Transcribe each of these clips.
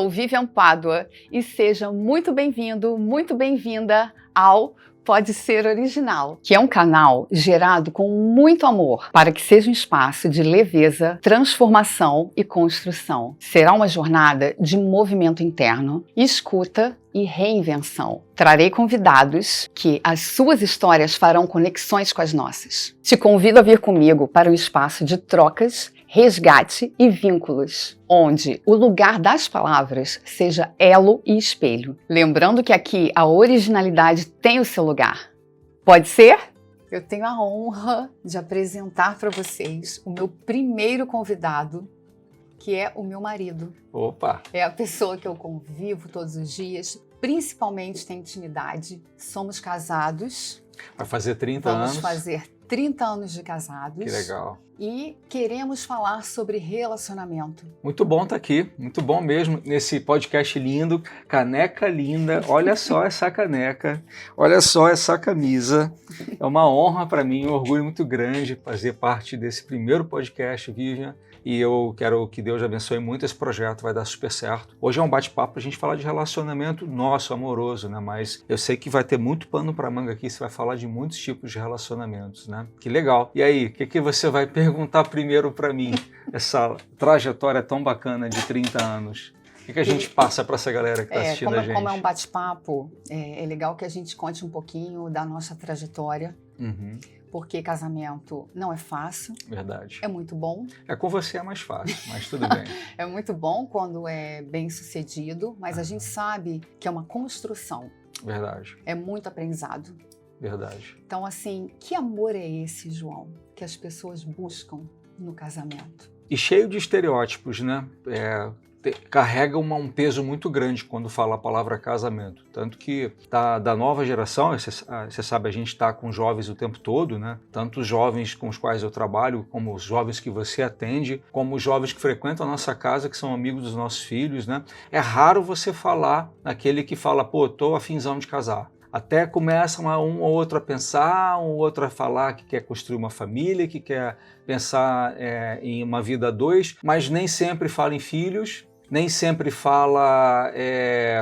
sou Vivian Pádua e seja muito bem-vindo, muito bem-vinda ao Pode Ser Original, que é um canal gerado com muito amor para que seja um espaço de leveza, transformação e construção. Será uma jornada de movimento interno, escuta e reinvenção. Trarei convidados que as suas histórias farão conexões com as nossas. Te convido a vir comigo para um espaço de trocas, resgate e vínculos, onde o lugar das palavras seja elo e espelho. Lembrando que aqui a originalidade tem o seu lugar. Pode ser? Eu tenho a honra de apresentar para vocês o meu primeiro convidado, que é o meu marido. Opa! É a pessoa que eu convivo todos os dias, principalmente tem intimidade. Somos casados. Vai fazer 30 anos. Vamos fazer 30 anos de casados. Que legal. E queremos falar sobre relacionamento. Muito bom estar aqui, muito bom mesmo, nesse podcast lindo, caneca linda, olha só essa caneca, olha só essa camisa. É uma honra para mim, um orgulho muito grande fazer parte desse primeiro podcast, Vivian. E eu quero que Deus abençoe muito esse projeto, vai dar super certo. Hoje é um bate-papo para a gente falar de relacionamento nosso, amoroso, né? Mas eu sei que vai ter muito pano para manga aqui, você vai falar de muitos tipos de relacionamentos, né? Que legal. E aí, o que você vai perguntar primeiro para mim? Essa trajetória tão bacana de 30 anos. O que a gente passa para essa galera que está assistindo a gente? Como é um bate-papo, é legal que a gente conte um pouquinho da nossa trajetória. Uhum. Porque casamento não é fácil. Verdade. É muito bom. Com você é mais fácil, mas tudo bem. É muito bom quando é bem sucedido, mas a gente sabe que é uma construção. Verdade. É muito aprendizado. Verdade. Então, assim, que amor é esse, João, que as pessoas buscam no casamento? E cheio de estereótipos, né? Carrega um peso muito grande quando fala a palavra casamento. Tanto que da nova geração, você sabe, a gente está com jovens o tempo todo, né? Tanto os jovens com os quais eu trabalho, como os jovens que você atende, como os jovens que frequentam a nossa casa, que são amigos dos nossos filhos, né? É raro você falar naquele que fala, pô, tô afinzão de casar. Até começa um ou outro a pensar, um ou outro a falar que quer construir uma família, que quer pensar em uma vida a dois, mas nem sempre fala em filhos, nem sempre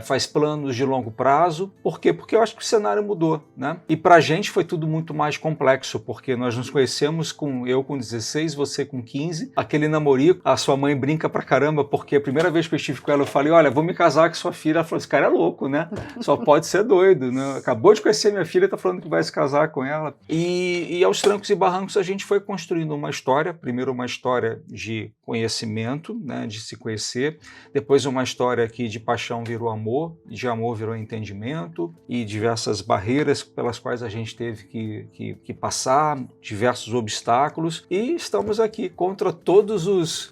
faz planos de longo prazo. Por quê? Porque eu acho que o cenário mudou, né? E pra gente foi tudo muito mais complexo, porque nós nos conhecemos eu com 16, você com 15, aquele namorico, a sua mãe brinca pra caramba, porque a primeira vez que eu estive com ela, eu falei, olha, vou me casar com sua filha. Ela falou, esse cara é louco, né? Só pode ser doido, né? Acabou de conhecer minha filha, tá falando que vai se casar com ela. E aos trancos e barrancos a gente foi construindo uma história, primeiro uma história de conhecimento, né? De se conhecer, depois uma história que de paixão virou amor, de amor virou entendimento e diversas barreiras pelas quais a gente teve que passar, diversos obstáculos, e estamos aqui contra todos os,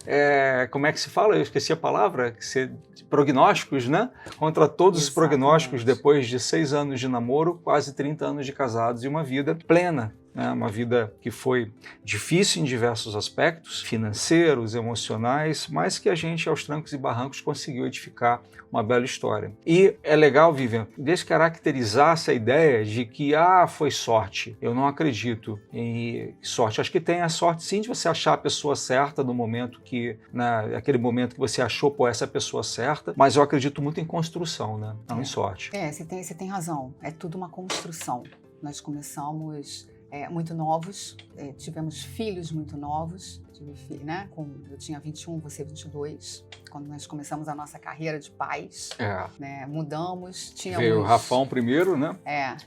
como é que se fala? Eu esqueci a palavra, prognósticos, né? Contra todos os prognósticos depois de 6 anos de namoro, quase 30 anos de casados e uma vida plena. Uma vida que foi difícil em diversos aspectos, financeiros, emocionais, mas que a gente, aos trancos e barrancos, conseguiu edificar uma bela história. E é legal, Vivian, descaracterizar essa ideia de que, foi sorte. Eu não acredito em sorte. Acho que tem a sorte, sim, de você achar a pessoa certa no momento aquele momento que você achou, essa é a pessoa certa, mas eu acredito muito em construção, né? Não em sorte. Você tem razão. É tudo uma construção. Nós começamos muito novos, tivemos filhos muito novos, né? Eu tinha 21, você 22, quando nós começamos a nossa carreira de pais, né? Mudamos, Veio o Rafão primeiro, né?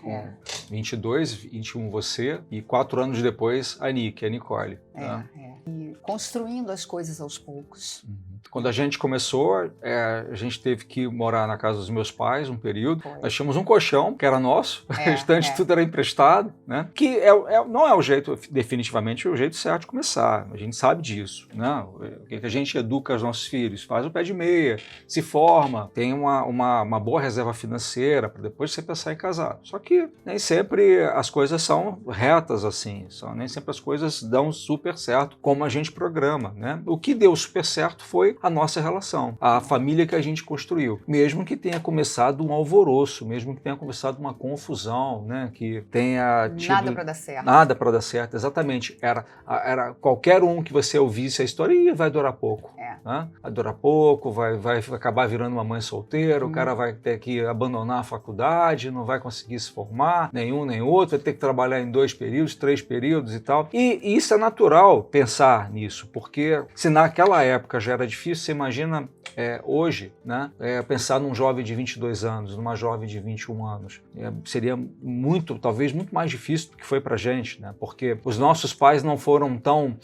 Com 22, 21 você, e 4 anos depois a Nicole. Né? E construindo as coisas aos poucos. Quando a gente começou, a gente teve que morar na casa dos meus pais um período. Nós tínhamos um colchão, que era nosso, o restante tudo era emprestado, né? Que não é o jeito, definitivamente, o jeito certo de começar. A gente sabe disso, né? O que a gente educa os nossos filhos? Faz o pé de meia, se forma, tem uma boa reserva financeira para depois você pensar em casar. Só que nem sempre as coisas são retas assim, nem sempre as coisas dão super certo como a gente programa, né? O que deu super certo foi a nossa relação, a família que a gente construiu. Mesmo que tenha começado um alvoroço, mesmo que tenha começado uma confusão, né? Que tenha tido... Nada para dar certo. Nada para dar certo, exatamente. Era qualquer um que você ouvisse a história, vai durar pouco. Né? Vai durar pouco, vai acabar virando uma mãe solteira, o cara vai ter que abandonar a faculdade, não vai conseguir se formar, nenhum nem outro, vai ter que trabalhar em 2 períodos, 3 períodos e tal. E isso é natural pensar nisso, porque se naquela época já era difícil, você imagina hoje, né? Pensar num jovem de 22 anos, numa jovem de 21 anos. Seria talvez muito mais difícil do que foi pra gente, né? Porque os nossos pais não foram tão,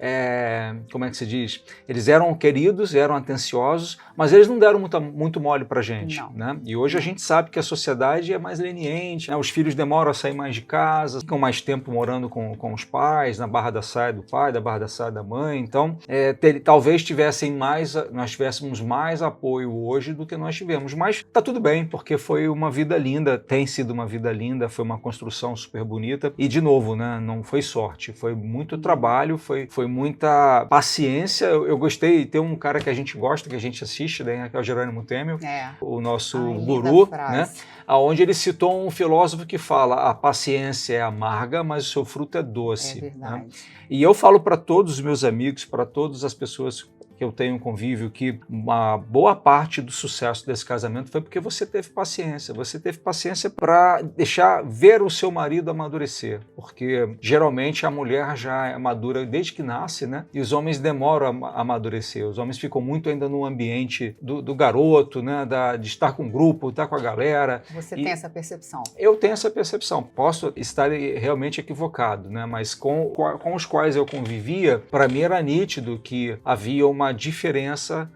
como é que se diz? Eles eram queridos, eram atenciosos, mas eles não deram muito mole pra gente, né? E hoje a gente sabe que a sociedade é mais leniente, né? Os filhos demoram a sair mais de casa, ficam mais tempo morando com os pais, na barra da saia do pai, da barra da saia da mãe. Então, talvez nós tivéssemos mais apoio hoje do que nós tivemos. Mas tá tudo bem, porque foi uma vida linda, tem sido uma vida linda, foi uma construção super bonita. E, de novo, né? Não foi sorte, foi muito trabalho, foi muita paciência. Eu gostei, tem um cara que a gente gosta, que a gente assiste, né, que é o Jerônimo Temel, o nosso guru, né? Onde ele citou um filósofo que fala: a paciência é amarga, mas o seu fruto é doce. É verdade. Né? E eu falo para todos os meus amigos, para todas as pessoas que eu tenho convívio, que uma boa parte do sucesso desse casamento foi porque você teve paciência. Você teve paciência para deixar ver o seu marido amadurecer, porque geralmente a mulher já é madura desde que nasce, né? E os homens demoram a amadurecer. Os homens ficam muito ainda no ambiente do garoto, né? De estar com o grupo, estar com a galera. Você tem essa percepção? Eu tenho essa percepção. Posso estar realmente equivocado, né? Mas com os quais eu convivia, para mim era nítido que havia uma diferença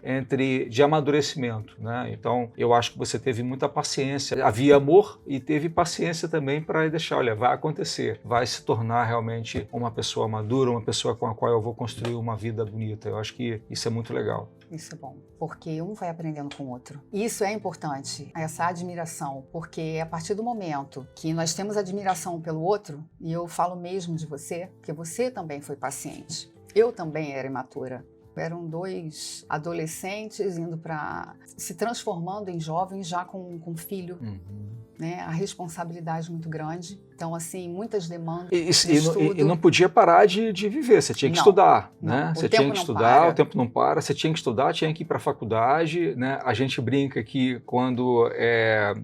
de amadurecimento, né? Então, eu acho que você teve muita paciência. Havia amor e teve paciência também para deixar, olha, vai acontecer, vai se tornar realmente uma pessoa madura, uma pessoa com a qual eu vou construir uma vida bonita. Eu acho que isso é muito legal. Isso é bom, porque um vai aprendendo com o outro. Isso é importante, essa admiração, porque a partir do momento que nós temos admiração pelo outro, e eu falo mesmo de você, porque você também foi paciente. Eu também era imatura. Eram 2 adolescentes se transformando em jovens já com filho, né? A responsabilidade muito grande. Então, assim, muitas demandas. E não podia parar de viver, você tinha que estudar, né? Você tinha que estudar, o tempo não para, você tinha que estudar, tinha que ir para a faculdade, né? A gente brinca que quando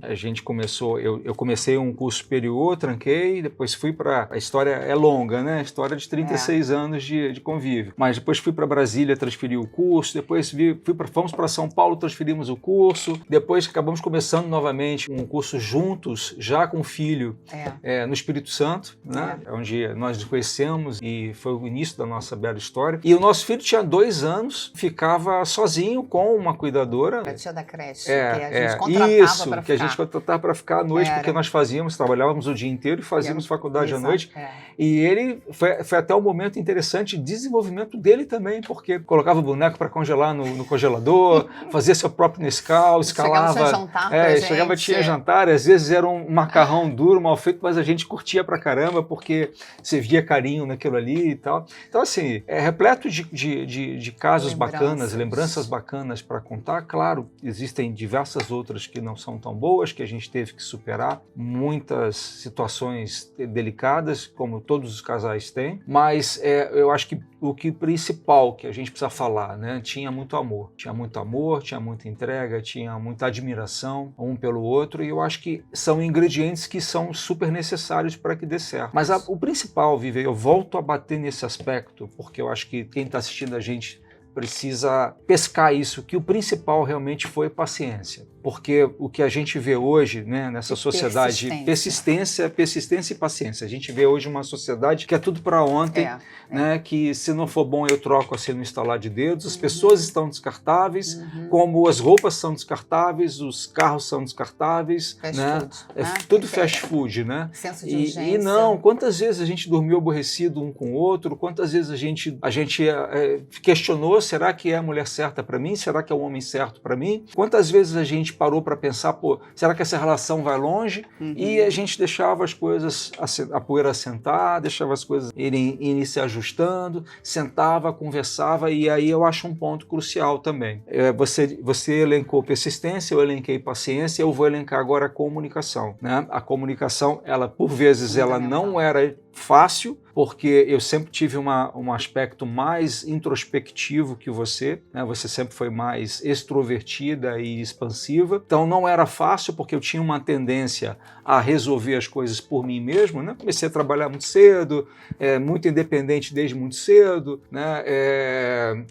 a gente começou, eu comecei um curso superior, tranquei, depois fui para. A história é longa, né? A história de 36 anos de convívio. Mas depois fui para Brasília, transferi o curso, depois fomos para São Paulo, transferimos o curso, depois acabamos começando novamente um curso juntos, já com o filho. No Espírito Santo, né? Onde nós nos conhecemos e foi o início da nossa bela história. E o nosso filho tinha 2 anos, ficava sozinho com uma cuidadora. A tia da creche, que a gente contratava para ficar. Que a gente contratava para ficar à noite, porque nós trabalhávamos o dia inteiro e fazíamos faculdade à noite. E ele foi até um momento interessante de desenvolvimento dele também, porque colocava o boneco para congelar no congelador, fazia seu próprio Nescau, escalava. Chegava sem jantar pra gente. Chegava, tinha jantar, às vezes era um macarrão duro, mal feito, mas a gente curtia pra caramba, porque você via carinho naquilo ali e tal. Então, assim, é repleto de casos bacanas, lembranças bacanas para contar. Claro, existem diversas outras que não são tão boas, que a gente teve que superar, muitas situações delicadas, como todos os casais têm, mas eu acho que o que principal que a gente precisa falar, né? Tinha muito amor, tinha muita entrega, tinha muita admiração um pelo outro, e eu acho que são ingredientes que são super necessários para que dê certo. Mas o principal, Vivi, eu volto a bater nesse aspecto, porque eu acho que quem está assistindo a gente precisa pescar isso, que o principal realmente foi paciência. Porque o que a gente vê hoje, né, nessa sociedade, persistência e paciência. A gente vê hoje uma sociedade que é tudo para ontem, né, que se não for bom eu troco assim no estalar de dedos, as pessoas estão descartáveis, como as roupas são descartáveis, os carros são descartáveis, tudo fast food, né? Senso de urgência. E não, quantas vezes a gente dormiu aborrecido um com o outro, quantas vezes a gente questionou, será que é a mulher certa para mim? Será que é o homem certo para mim? Quantas vezes a gente parou para pensar, será que essa relação vai longe? E a gente deixava as coisas, a poeira assentar, deixava as coisas irem se ajustando, sentava, conversava, e aí eu acho um ponto crucial também. Você elencou persistência, eu elenquei paciência, eu vou elencar agora a comunicação, né? A comunicação, ela por vezes, ela não era fácil, porque eu sempre tive um aspecto mais introspectivo que você, né? Você sempre foi mais extrovertida e expansiva, então não era fácil porque eu tinha uma tendência a resolver as coisas por mim mesmo, né? Comecei a trabalhar muito cedo, muito independente desde muito cedo, né?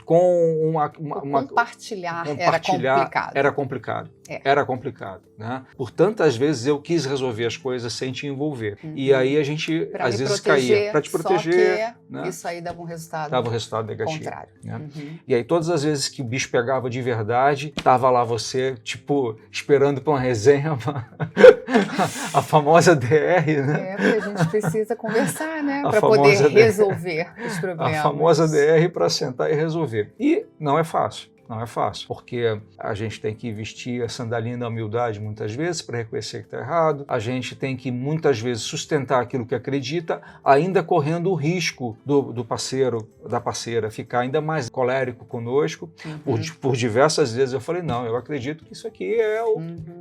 Compartilhar era complicado. Era complicado. Era complicado, né? Por tantas vezes eu quis resolver as coisas sem te envolver. E aí a gente às vezes caía para te proteger. Só que né? isso aí dava um resultado, negativo. Contrário. Né? E aí todas as vezes que o bicho pegava de verdade, tava lá você, tipo, esperando para uma resenha, a famosa DR, né? Porque a gente precisa conversar, né? Para poder resolver os problemas. A famosa DR para sentar e resolver. E não é fácil. Não é fácil, porque a gente tem que vestir a sandalinha da humildade muitas vezes para reconhecer que está errado, a gente tem que muitas vezes sustentar aquilo que acredita, ainda correndo o risco do parceiro, da parceira, ficar ainda mais colérico conosco. Por diversas vezes eu falei, não, eu acredito que isso aqui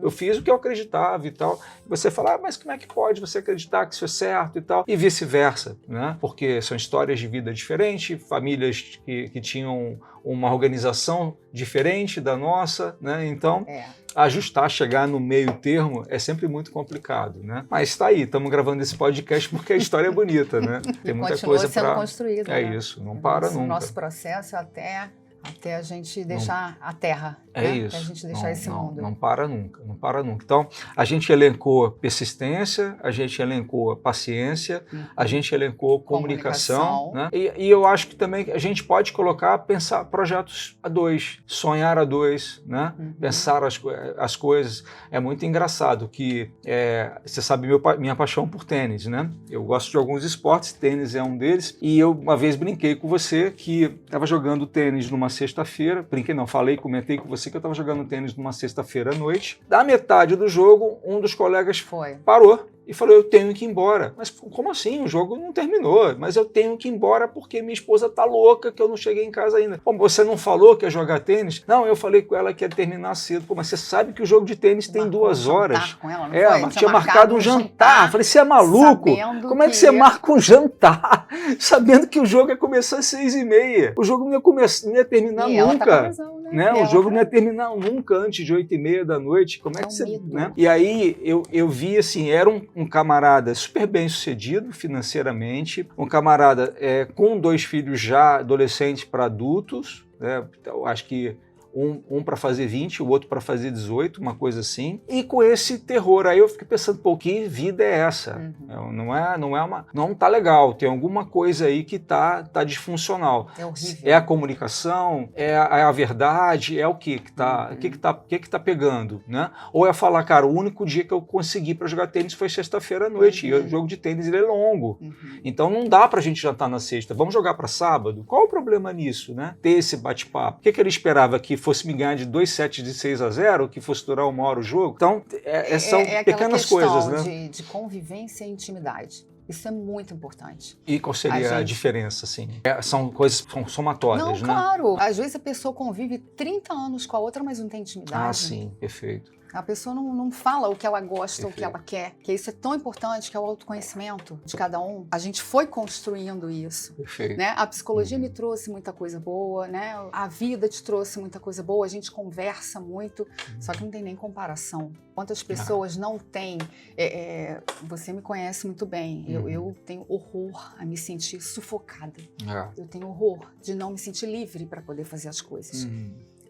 eu fiz o que eu acreditava e tal. E você fala, mas como é que pode você acreditar que isso é certo e tal? E vice-versa, né? Porque são histórias de vida diferentes, famílias que tinham uma organização diferente da nossa, né? Então, ajustar, chegar no meio termo é sempre muito complicado, né? Mas está aí, estamos gravando esse podcast porque a história é bonita, né? Tem muita coisa para construída. É isso, não para nunca. O nosso processo até a gente deixar a terra. É né? isso. Até a gente deixar esse mundo. Não para nunca, não para nunca. Então, a gente elencou persistência, a gente elencou paciência, a gente elencou comunicação, né? E eu acho que também a gente pode pensar projetos a dois, sonhar a dois, né? Pensar as coisas. É muito engraçado que, você sabe minha paixão por tênis, né? Eu gosto de alguns esportes, tênis é um deles, e eu uma vez brinquei com você que estava jogando tênis numa sexta-feira, comentei com você que eu estava jogando tênis numa sexta-feira à noite. Da metade do jogo, um dos colegas parou e falou, eu tenho que ir embora. Mas como assim? O jogo não terminou. Mas eu tenho que ir embora porque minha esposa tá louca que eu não cheguei em casa ainda. Pô, você não falou que ia jogar tênis? Não, eu falei com ela que ia terminar cedo. Pô, mas você sabe que o jogo de tênis tem 2 horas. Com ela, não tinha marcado um jantar. Falei, você é maluco? Como é que você marca um jantar sabendo que o jogo ia começar às 6h30? O jogo não ia terminar nunca. Né? O jogo não ia terminar nunca antes de 8h30 da noite. Como é que você... Né? E aí eu vi assim, era um camarada super bem sucedido financeiramente, um camarada com 2 filhos já adolescentes para adultos, né? Então, acho que um para fazer 20, o outro para fazer 18, uma coisa assim, e com esse terror. Aí eu fiquei pensando, pô, que vida é essa? Não tá legal, tem alguma coisa aí que tá disfuncional. É horrível. É a comunicação, é a verdade, é o que tá pegando, né? Ou é falar, cara, o único dia que eu consegui para jogar tênis foi sexta-feira à noite, e o jogo de tênis ele é longo, então não dá pra gente jantar na sexta, vamos jogar para sábado? Qual o problema nisso, né? Ter esse bate-papo. O que ele esperava? Que fosse me ganhar de 2 sets de 6-0, que fosse durar 1 hora o jogo. Então, são pequenas coisas, né? De convivência e intimidade. Isso é muito importante. E qual seria a diferença, assim? São coisas somatórias, né? Claro. Às vezes a pessoa convive 30 anos com a outra, mas não tem intimidade. Ah, sim. Perfeito. A pessoa não fala o que ela gosta, o que ela quer. Que isso é tão importante, que é o autoconhecimento de cada um. A gente foi construindo isso. Perfeito. Né? A psicologia me trouxe muita coisa boa, né? A vida te trouxe muita coisa boa, a gente conversa muito, só que não tem nem comparação. Quantas pessoas não têm... você me conhece muito bem. Eu tenho horror a me sentir sufocada. Eu tenho horror de não me sentir livre para poder fazer as coisas.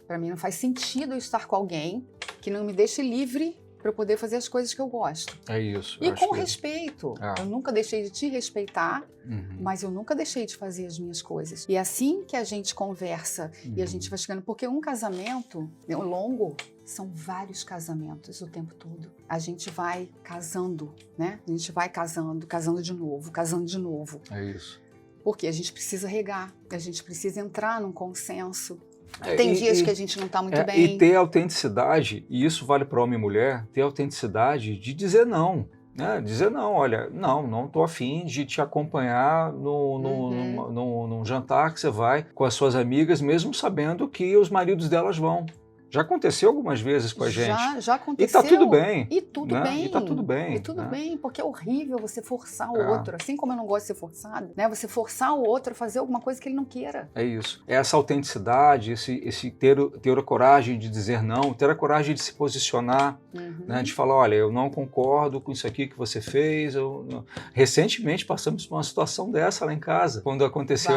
Para mim não faz sentido eu estar com alguém que não me deixe livre para eu poder fazer as coisas que eu gosto. É isso. E com respeito. Eu nunca deixei de te respeitar, mas eu nunca deixei de fazer as minhas coisas. E é assim que a gente conversa e a gente vai chegando. Porque um casamento longo são vários casamentos o tempo todo. A gente vai casando, né? A gente vai casando de novo, casando de novo. É isso. Porque a gente precisa regar, a gente precisa entrar num consenso. Tem dias que a gente não está muito bem. E ter autenticidade, e isso vale para homem e mulher, ter autenticidade de dizer não. Né? Dizer não, olha, não estou afim de te acompanhar num jantar que você vai com as suas amigas, mesmo sabendo que os maridos delas vão. Já aconteceu algumas vezes com a gente. Já aconteceu. E tá tudo bem. E tudo né? bem. E tá tudo bem. E tudo né? bem, porque é horrível você forçar o outro. Assim como eu não gosto de ser forçado, né? Você forçar o outro a fazer alguma coisa que ele não queira. É isso. Essa autenticidade, esse ter a coragem de dizer não, ter a coragem de se posicionar, né? De falar, olha, eu não concordo com isso aqui que você fez. Recentemente passamos por uma situação dessa lá em casa, quando aconteceu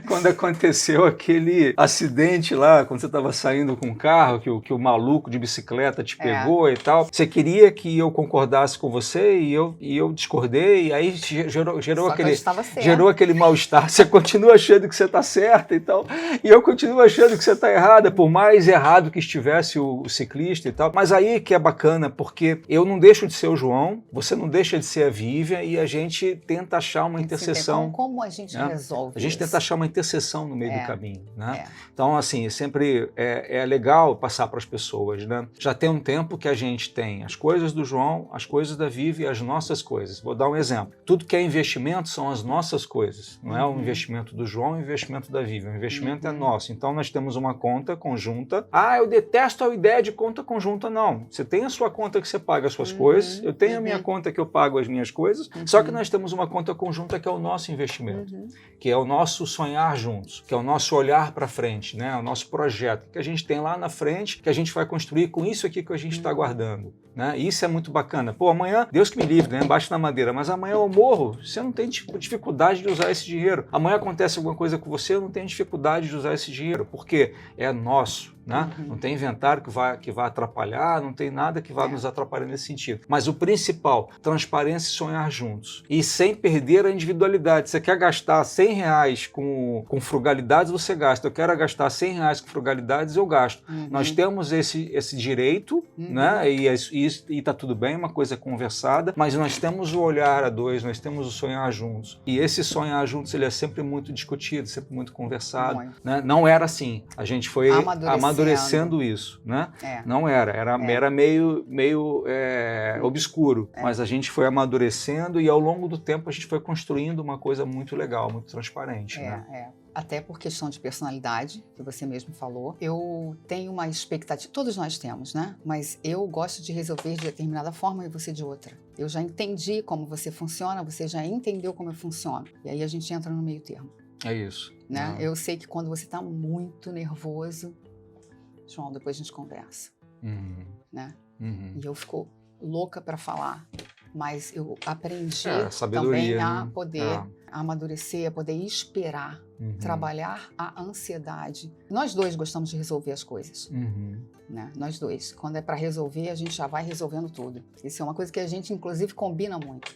quando aconteceu aquele acidente lá, quando você estava saindo com o carro, que o maluco de bicicleta te pegou e tal. Você queria que eu concordasse com você e eu discordei, e aí gerou aquele mal-estar. Você continua achando que você está certa e tal, e eu continuo achando que você está errada, por mais errado que estivesse o ciclista e tal. Mas aí que é bacana, porque eu não deixo de ser o João, você não deixa de ser a Vivian, e a gente tenta achar uma interseção. Como a gente resolve A gente tenta achar uma interseção no meio do caminho, né? É. Então, assim, sempre é legal passar para as pessoas, né? Já tem um tempo que a gente tem as coisas do João, as coisas da Vivi e as nossas coisas. Vou dar um exemplo. Tudo que é investimento são as nossas coisas. Não é o investimento do João e o investimento da Vivi. O investimento é nosso. Então, nós temos uma conta conjunta. Ah, eu detesto a ideia de conta conjunta. Não. Você tem a sua conta que você paga as suas coisas. Eu tenho a minha conta que eu pago as minhas coisas. Só que nós temos uma conta conjunta que é o nosso investimento. Que é o nosso sonhar juntos. Que é o nosso olhar para frente, né? O nosso projeto. Que a gente tem lá na frente, que a gente vai construir com isso aqui que a gente está guardando. Né? E isso é muito bacana. Pô, amanhã, Deus que me livre, né? Bate na madeira, mas amanhã eu morro, você não tem dificuldade de usar esse dinheiro. Amanhã acontece alguma coisa com você, eu não tenho dificuldade de usar esse dinheiro, porque é nosso. Né? Não tem inventário que vai atrapalhar, não tem nada que vá nos atrapalhar nesse sentido. Mas o principal, transparência e sonhar juntos. E sem perder a individualidade. Você quer gastar R$100 com frugalidades, você gasta. Eu quero gastar R$100 com frugalidades, eu gasto. Nós temos esse direito, né? E está tudo bem, uma coisa conversada, mas nós temos o olhar a dois, nós temos o sonhar juntos. E esse sonhar juntos, ele é sempre muito discutido, sempre muito conversado. Né? Não era assim. A gente foi amadurecendo isso, né? Não era meio obscuro, mas a gente foi amadurecendo e ao longo do tempo a gente foi construindo uma coisa muito legal, muito transparente, né? Até por questão de personalidade, que você mesmo falou, eu tenho uma expectativa, todos nós temos, né? Mas eu gosto de resolver de determinada forma e você de outra. Eu já entendi como você funciona, você já entendeu como eu funciono. E aí a gente entra no meio termo. É isso. Né? Eu sei que quando você está muito nervoso, João, depois a gente conversa, né? E eu fico louca para falar, mas eu aprendi também a poder amadurecer, a poder esperar, trabalhar a ansiedade. Nós dois gostamos de resolver as coisas, né? Nós dois. Quando é para resolver, a gente já vai resolvendo tudo. Isso é uma coisa que a gente, inclusive, combina muito.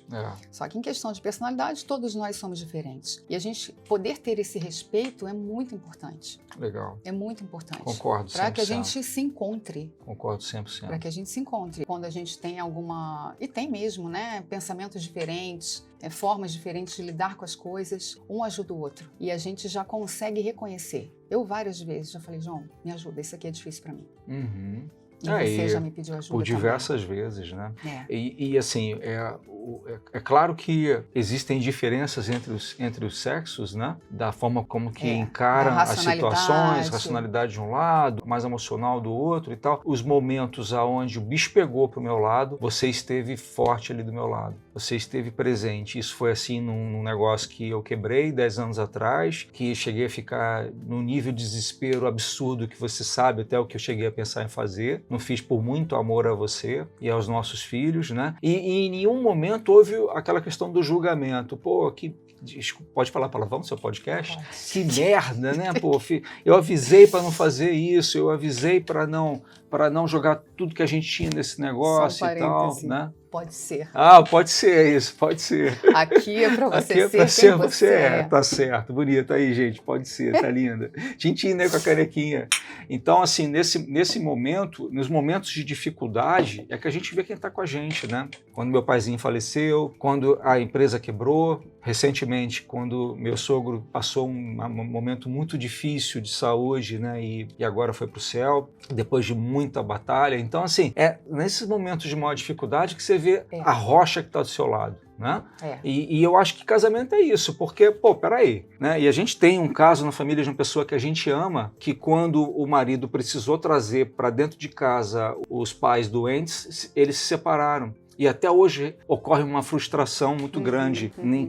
Só que em questão de personalidade, todos nós somos diferentes. E a gente poder ter esse respeito é muito importante. Legal. É muito importante. Concordo 100%. Para que a gente se encontre. Concordo 100%. Para que a gente se encontre. Quando a gente tem alguma... E tem mesmo, né? Pensamentos diferentes, formas diferentes de lidar com as coisas. Um ajuda o outro. E a gente já consegue reconhecer. Eu várias vezes já falei, João, me ajuda, isso aqui é difícil para mim. E você já me pediu ajuda por diversas vezes, né? E assim, é claro que existem diferenças entre os sexos, né? Da forma como que encaram as situações, racionalidade de um lado, mais emocional do outro e tal. Os momentos aonde o bicho pegou pro meu lado, você esteve forte ali do meu lado. Você esteve presente. Isso foi assim num negócio que eu quebrei 10 anos atrás, que cheguei a ficar num nível de desespero absurdo que você sabe até o que eu cheguei a pensar em fazer. Não fiz por muito amor a você e aos nossos filhos, né? E em nenhum momento houve aquela questão do julgamento. Pô, pode falar palavrão no seu podcast? Que merda, né? Pô, eu avisei para não fazer isso, eu avisei para não jogar tudo que a gente tinha nesse negócio e tal, né? Pode ser. Pode ser isso, pode ser. Aqui é para você Aqui é ser pra quem você é. Tá certo, bonita aí, gente, pode ser, tá linda. Tintim, né, com a canequinha. Então, assim, nesse momento, nos momentos de dificuldade, é que a gente vê quem tá com a gente, né? Quando meu paizinho faleceu, quando a empresa quebrou, recentemente, quando meu sogro passou um momento muito difícil de saúde, né, e agora foi pro céu, depois de muita batalha. Então, assim, é nesses momentos de maior dificuldade que você vê vê a rocha que está do seu lado, né? É. E eu acho que casamento é isso, porque, pô, peraí, né? E a gente tem um caso na família de uma pessoa que a gente ama, que quando o marido precisou trazer para dentro de casa os pais doentes, eles se separaram. E até hoje ocorre uma frustração muito grande em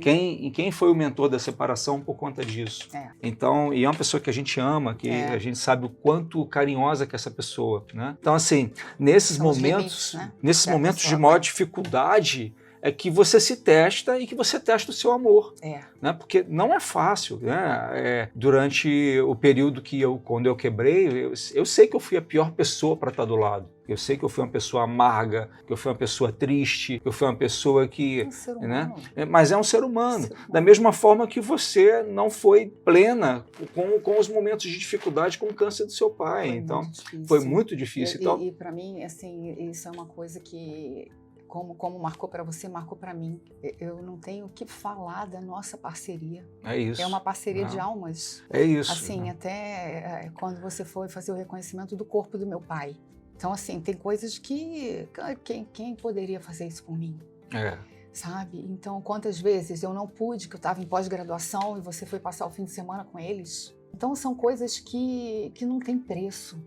quem foi o mentor da separação por conta disso. Então, e é uma pessoa que a gente ama, que a gente sabe o quanto carinhosa que é essa pessoa, né? Então, assim, nesses momentos, limites, né? nesses momentos de maior dificuldade, é que você se testa e que você testa o seu amor, né? Porque não é fácil, né? Durante o período quando eu quebrei, eu sei que eu fui a pior pessoa para estar do lado. Eu sei que eu fui uma pessoa amarga, que eu fui uma pessoa triste, que eu fui uma pessoa que... Um ser humano. Né? Mas é um ser humano. Da mesma forma que você não foi plena com os momentos de dificuldade com o câncer do seu pai. Então, foi muito difícil. E para mim, assim, isso é uma coisa que... Como marcou para você, marcou para mim. Eu não tenho o que falar da nossa parceria. É isso. É uma parceria de almas. É isso. Assim, até quando você foi fazer o reconhecimento do corpo do meu pai. Então, assim, tem coisas que... Quem poderia fazer isso por mim? Sabe? Então, quantas vezes eu não pude, que eu estava em pós-graduação e você foi passar o fim de semana com eles? Então, são coisas que não tem preço.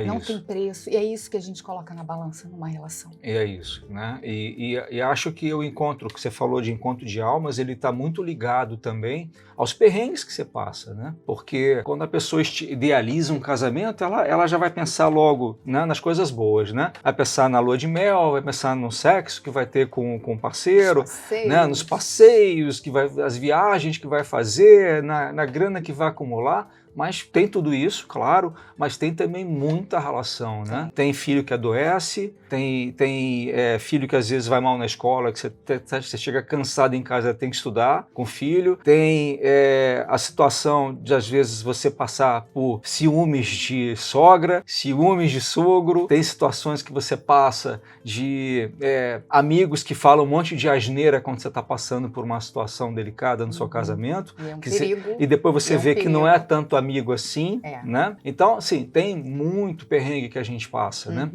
Não tem preço, e é isso que a gente coloca na balança numa relação. É isso, né? E acho que o encontro, que você falou de encontro de almas, ele está muito ligado também aos perrengues que você passa, né? Porque quando a pessoa idealiza um casamento, ela já vai pensar logo, né, nas coisas boas, né? Vai pensar na lua de mel, vai pensar no sexo que vai ter com o parceiro, né? Nos passeios, as viagens que vai fazer, na grana que vai acumular. Mas tem tudo isso, claro, mas tem também muita relação, né? Tem filho que adoece, tem filho que às vezes vai mal na escola, que você chega cansado em casa, tem que estudar com o filho. Tem a situação de às vezes você passar por ciúmes de sogra, ciúmes de sogro. Tem situações que você passa de amigos que falam um monte de asneira quando você está passando por uma situação delicada no seu casamento. E é um perigo. E depois você vê que não é tanto amigo assim, né? Então, assim, tem muito perrengue que a gente passa, né?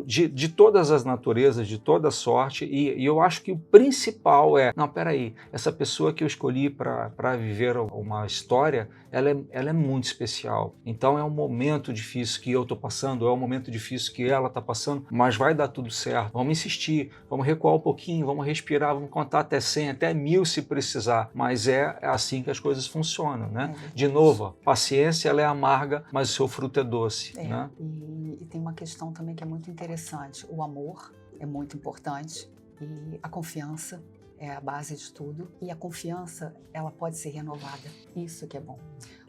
De todas as naturezas, de toda sorte, e eu acho que o principal não, peraí, essa pessoa que eu escolhi para viver uma história, ela é muito especial. Então é um momento difícil que eu estou passando, é um momento difícil que ela está passando, mas vai dar tudo certo. Vamos insistir, vamos recuar um pouquinho, vamos respirar, vamos contar até 100, até 1000 se precisar, mas é assim que as coisas funcionam, né? De novo, paciência, ela é amarga, mas o seu fruto é doce, né? E tem uma questão também que é muito interessante. O amor é muito importante e a confiança é a base de tudo. E a confiança, ela pode ser renovada. Isso que é bom.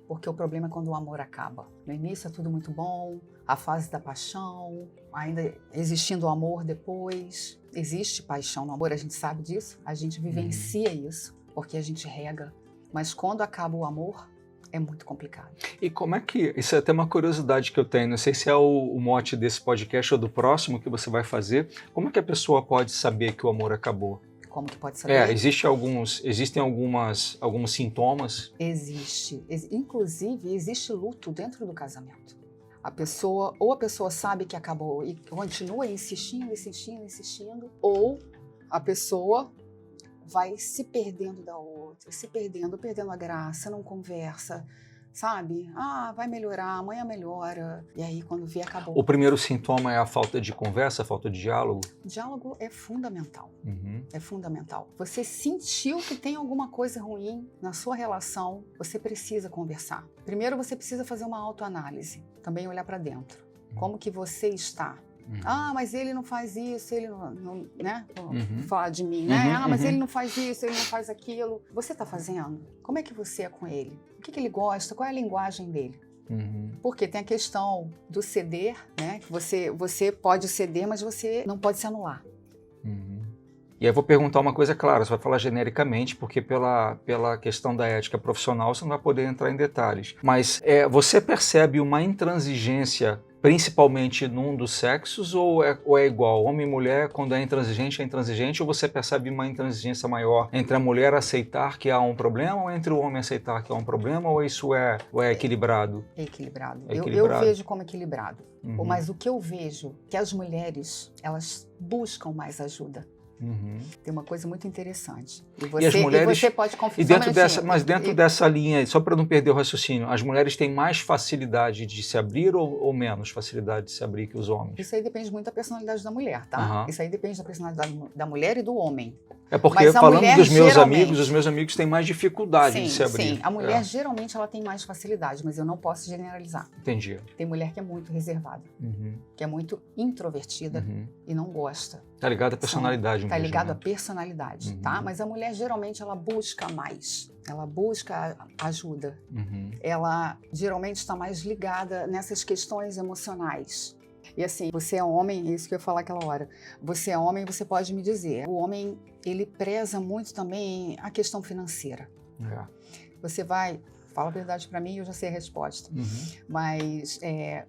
Porque o problema é quando o amor acaba. No início é tudo muito bom, a fase da paixão, ainda existindo o amor depois. Existe paixão no amor, a gente sabe disso, a gente vivencia isso, porque a gente rega. Mas quando acaba o amor, é muito complicado. E como é que... Isso é até uma curiosidade que eu tenho, não sei se é o mote desse podcast ou do próximo que você vai fazer. Como é que a pessoa pode saber que o amor acabou? Como que pode saber? Existem alguns sintomas? Existe. Inclusive, existe luto dentro do casamento. A pessoa sabe que acabou e continua insistindo, ou a pessoa vai se perdendo da outra, perdendo a graça, não conversa, sabe? Vai melhorar, amanhã melhora. E aí, quando vê, acabou. O primeiro sintoma é a falta de conversa, a falta de diálogo? Diálogo é fundamental. É fundamental. Você sentiu que tem alguma coisa ruim na sua relação, você precisa conversar. Primeiro, você precisa fazer uma autoanálise, também olhar para dentro. Como que você está? Mas ele não faz isso, ele não né? Vou falar de mim, né? Mas ele não faz isso, ele não faz aquilo. Você está fazendo? Como é que você é com ele? O que ele gosta? Qual é a linguagem dele? Porque tem a questão do ceder, né? Que você pode ceder, mas você não pode se anular. E aí eu vou perguntar uma coisa clara, você vai falar genericamente, porque pela questão da ética profissional você não vai poder entrar em detalhes. Mas você percebe uma intransigência principalmente num dos sexos ou é igual? Homem e mulher, quando é intransigente, ou você percebe uma intransigência maior entre a mulher aceitar que há um problema ou entre o homem aceitar que há um problema, ou isso é equilibrado? É equilibrado. Eu vejo como equilibrado. Mas o que eu vejo é que as mulheres, elas buscam mais ajuda. Tem uma coisa muito interessante. E as mulheres, você pode confirmar. E dentro dessa linha, só para não perder o raciocínio, as mulheres têm mais facilidade de se abrir ou menos facilidade de se abrir que os homens? Isso aí depende muito da personalidade da mulher, tá? Isso aí depende da personalidade da mulher e do homem. É porque, falando dos meus amigos, os meus amigos têm mais dificuldade de se abrir. Sim, a mulher geralmente ela tem mais facilidade, mas eu não posso generalizar. Entendi. Tem mulher que é muito reservada, que é muito introvertida e não gosta. Tá ligado à personalidade mesmo. Tá ligado à personalidade, tá? Mas a mulher geralmente ela busca mais. Ela busca ajuda. Ela geralmente está mais ligada nessas questões emocionais. E assim, você é homem, é isso que eu ia falar aquela hora. Você é homem, você pode me dizer. O homem, ele preza muito também a questão financeira. Você vai... Fala a verdade para mim, eu já sei a resposta. Mas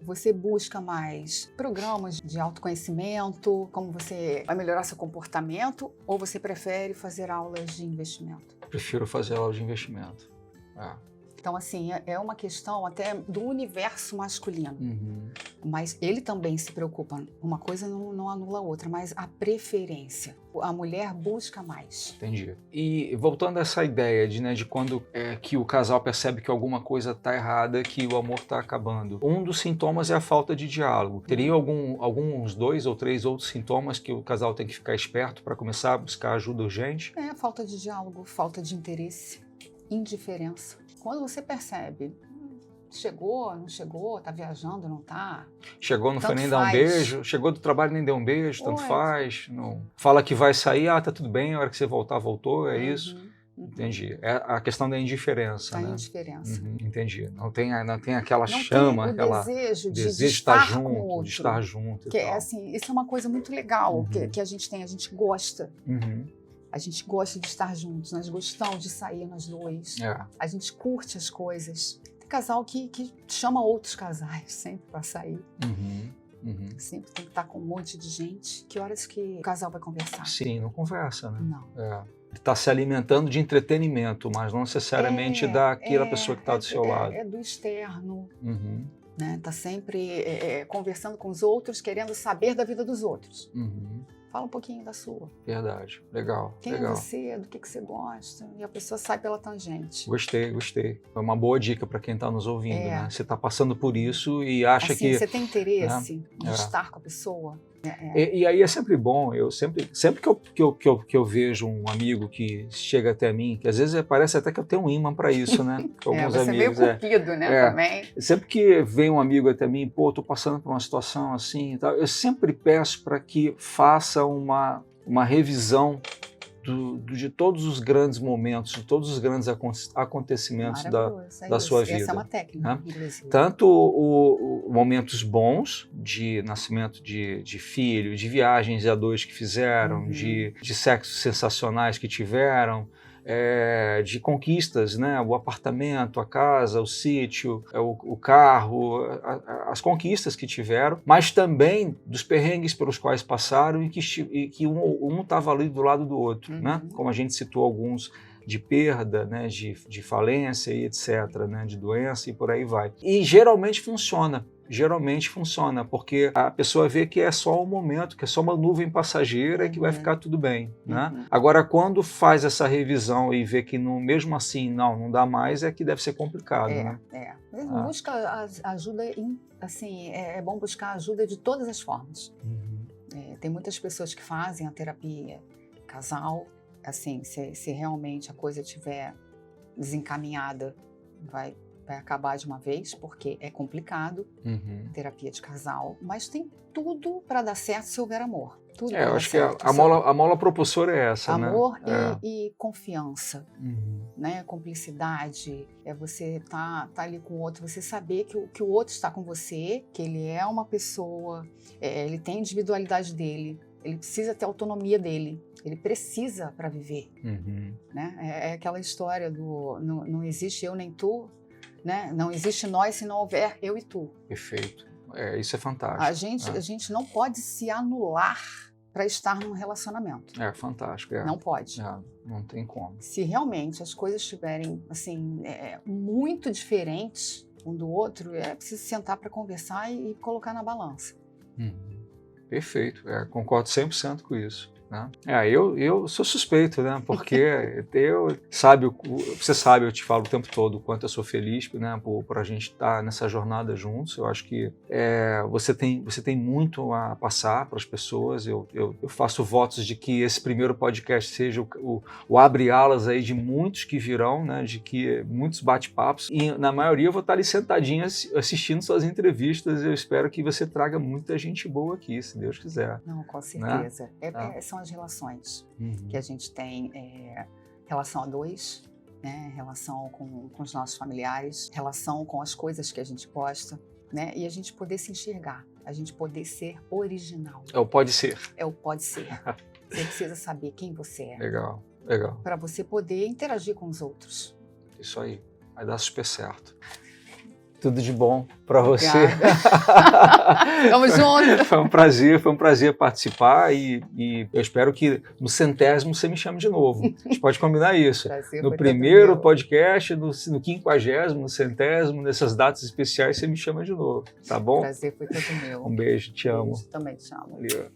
você busca mais programas de autoconhecimento, como você vai melhorar seu comportamento, ou você prefere fazer aulas de investimento? Prefiro fazer aulas de investimento. Então, assim, é uma questão até do universo masculino. Mas ele também se preocupa. Uma coisa não anula a outra, mas a preferência. A mulher busca mais. Entendi. E voltando a essa ideia de quando que o casal percebe que alguma coisa está errada, que o amor está acabando. Um dos sintomas é a falta de diálogo. Teria alguns 2 ou 3 outros sintomas que o casal tem que ficar esperto para começar a buscar ajuda urgente? Falta de diálogo, falta de interesse, indiferença. Quando você percebe, chegou, não chegou, tá viajando, não tá? Chegou, não foi nem dar um beijo, chegou do trabalho, nem deu um beijo, tanto faz. Não. Fala que vai sair, tá tudo bem, a hora que você voltar, voltou, é isso? Entendi. É a questão da indiferença, né? Indiferença. Entendi. Não tem aquela chama, aquela desejo de estar junto, de estar junto. Assim, isso é uma coisa muito legal que a gente tem, a gente gosta. A gente gosta de estar juntos, nós gostamos de sair nós dois. A gente curte as coisas. Tem casal que chama outros casais sempre para sair. Sempre tem que estar com um monte de gente. Que horas que o casal vai conversar? Sim, não conversa, né? Não. Está se alimentando de entretenimento, mas não necessariamente daquela pessoa que está do seu lado. É do externo. Tá sempre conversando com os outros, querendo saber da vida dos outros. Fala um pouquinho da sua. Verdade. Legal. Quem é você? Do que você gosta? E a pessoa sai pela tangente. Gostei. É uma boa dica para quem está nos ouvindo, né? Você está passando por isso e acha assim, que... Você tem interesse em estar com a pessoa? E aí é sempre bom, eu sempre que eu vejo um amigo que chega até mim, que às vezes parece até que eu tenho um imã para isso, né? Alguns você amigos, é meio cupido, né, também. Sempre que vem um amigo até mim, tô passando por uma situação assim e tal, eu sempre peço para que faça uma revisão de todos os grandes momentos, de todos os grandes acontecimentos da sua vida. Essa é uma técnica, né? Tanto momentos bons de nascimento de filho, de viagens a dois que fizeram, de sexos sensacionais que tiveram, de conquistas, né? O apartamento, a casa, o sítio, o carro, as conquistas que tiveram, mas também dos perrengues pelos quais passaram e que um estava ali do lado do outro, né? Como a gente citou alguns de perda, né? de falência e etc., né? De doença e por aí vai. E geralmente funciona, porque a pessoa vê que é só um momento, que é só uma nuvem passageira e que vai ficar tudo bem, né? Agora, quando faz essa revisão e vê que mesmo assim não dá mais, é que deve ser complicado, né? Busca ajuda, assim, é bom buscar ajuda de todas as formas. Tem muitas pessoas que fazem a terapia casal, assim, se realmente a coisa estiver desencaminhada, vai acabar de uma vez, porque é complicado, terapia de casal, mas tem tudo para dar certo se houver amor. Tudo eu acho certo. Que a mola propulsora é essa, amor, né? E confiança, né? Cumplicidade, você tá ali com o outro, você saber que o outro está com você, que ele é uma pessoa, ele tem a individualidade dele, ele precisa ter a autonomia dele, ele precisa para viver, né? É aquela história do não existe eu nem tu, né? Não existe nós se não houver eu e tu. Perfeito. Isso é fantástico. A gente não pode se anular para estar num relacionamento. É fantástico. Não pode. Não tem como. Se realmente as coisas estiverem assim, muito diferentes um do outro, é preciso sentar para conversar e colocar na balança. Perfeito. Concordo 100% com isso. né? Eu sou suspeito, né? Porque você sabe, eu te falo o tempo todo o quanto eu sou feliz, né? Por a gente estar nessa jornada juntos. Eu acho que você tem muito a passar para as pessoas. Eu faço votos de que esse primeiro podcast seja o abre-alas aí de muitos que virão, né? De que muitos bate-papos. E na maioria eu vou estar ali sentadinho assistindo suas entrevistas. Eu espero que você traga muita gente boa aqui, se Deus quiser. Não, com certeza. Né? São as relações que a gente tem, relação a dois, né? Relação com os nossos familiares, relação com as coisas que a gente gosta, né? E a gente poder se enxergar, a gente poder ser original. É o pode ser. É o pode ser. Você precisa saber quem você é. Legal. Para você poder interagir com os outros. Isso aí. Vai dar super certo. Tudo de bom para você. Tamo junto. Foi um prazer participar e eu espero que no 100º você me chame de novo. A gente pode combinar isso. No primeiro podcast, no 50º, no 100º, nessas datas especiais você me chama de novo, tá bom? Prazer foi todo meu. Um beijo, te amo. Também te amo. Valeu.